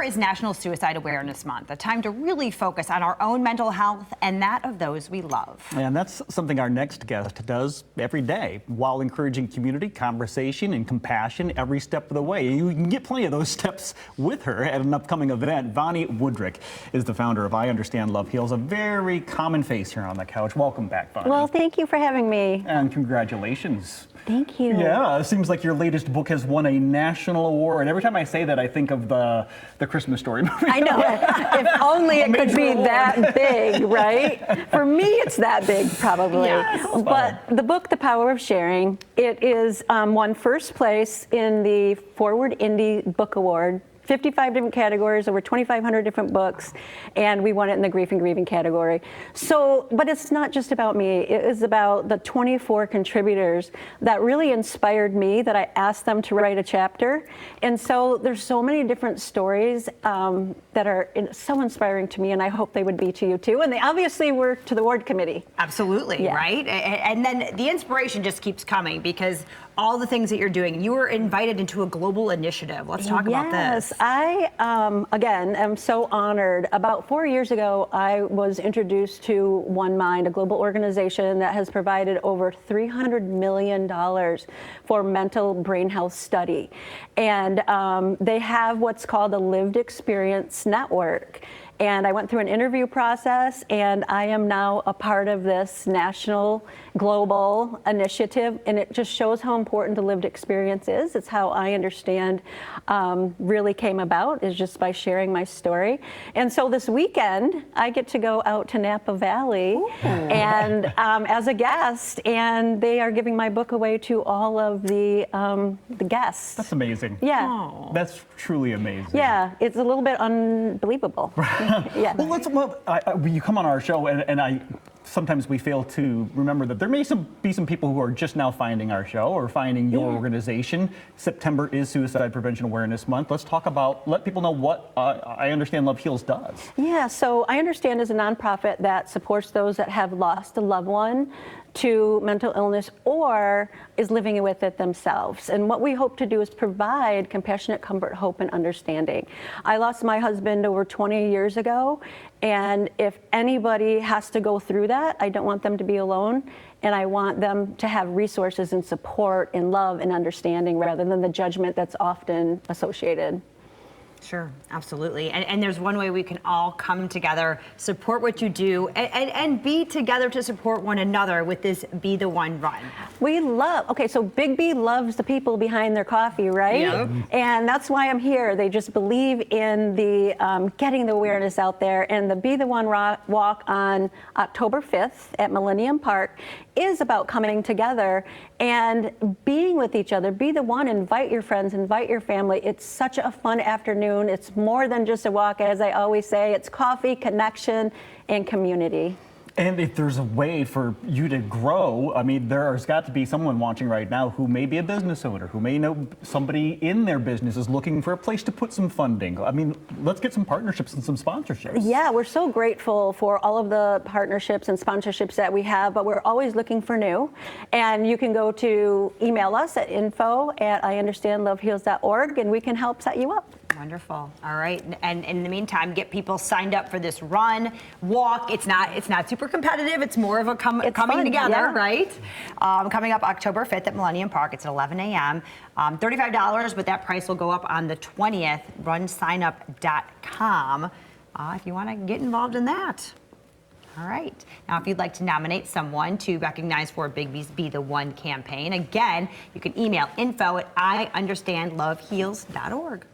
is National Suicide Awareness Month, a time to really focus on our own mental health and that of those we love. And that's something our next guest does every day while encouraging community, conversation, and compassion every step of the way. You can get plenty of those steps with her at an upcoming event. Vonnie Woodrick is the founder of I Understand Love Heals, a very common face here on the couch. Welcome back, Vonnie. Well, thank you for having me. And congratulations. Thank you. Yeah, it seems like your latest book has won a national award. Every time I say that, I think of the Christmas Story movie. I know. If only it could be that big, right? For me, it's that big, probably. Yes. But the book, The Power of Sharing, it is won first place in the Forward Indie Book Award. 55 different categories, over 2,500 different books, and we won it in the grief and grieving category. So, but it's not just about me. It is about the 24 contributors that really inspired me, that I asked them to write a chapter. And so there's so many different stories that are so inspiring to me, and I hope they would be to you too. And they obviously were to the award committee. Absolutely, Yeah. right? And then the inspiration just keeps coming because all the things that you're doing, you were invited into a global initiative. Let's talk about this. Yes, I, again, am so honored. About 4 years ago, I was introduced to One Mind, a global organization that has provided over $300 million for mental brain health study. And they have what's called a lived experience network. And I went through an interview process, and I am now a part of this national, global initiative, and it just shows how important the lived experience is. It's how I understand really came about, is just by sharing my story. And so this weekend, I get to go out to Napa Valley and as a guest, and they are giving my book away to all of the guests. That's amazing. Yeah. Oh. That's truly amazing. Yeah, it's a little bit unbelievable. Yeah. Well, you come on our show, and sometimes we fail to remember that there may be some people who are just now finding our show or finding your organization. September is Suicide Prevention Awareness Month. Let's talk about, let people know what I Understand Love Heals does. Yeah, so I Understand is a nonprofit that supports those that have lost a loved one to mental illness or is living with it themselves. And what we hope to do is provide compassionate comfort, hope, and understanding. I lost my husband over 20 years ago, and if anybody has to go through that, I don't want them to be alone, and I want them to have resources and support and love and understanding rather than the judgment that's often associated. Sure, absolutely. And there's one way we can all come together, support what you do, and be together to support one another with this Be the One run. We love, okay, so Big B loves the people behind their coffee, right? Yep. And that's why I'm here. They just believe in the getting the awareness out there. And the Be the One walk on October 5th at Millennium Park is about coming together and being with each other. Be the one, invite your friends, invite your family. It's such a fun afternoon. It's more than just a walk, as I always say. It's coffee, connection, and community. And if there's a way for you to grow, I mean, there's got to be someone watching right now who may be a business owner, who may know somebody in their business is looking for a place to put some funding. I mean, let's get some partnerships and some sponsorships. Yeah, we're so grateful for all of the partnerships and sponsorships that we have, but we're always looking for new. And you can go to email us at info@IUnderstandLoveHeals.org, and we can help set you up. Wonderful. All right. And in the meantime, get people signed up for this run, walk. It's not super competitive. It's more of a coming fun, together, yeah. Right? Coming up October 5th at Millennium Park. It's at 11 a.m. $35, but that price will go up on the 20th. Runsignup.com if you want to get involved in that. All right. Now, if you'd like to nominate someone to recognize for Big B's Be the One campaign, again, you can email info@IUnderstandLoveHeals.org.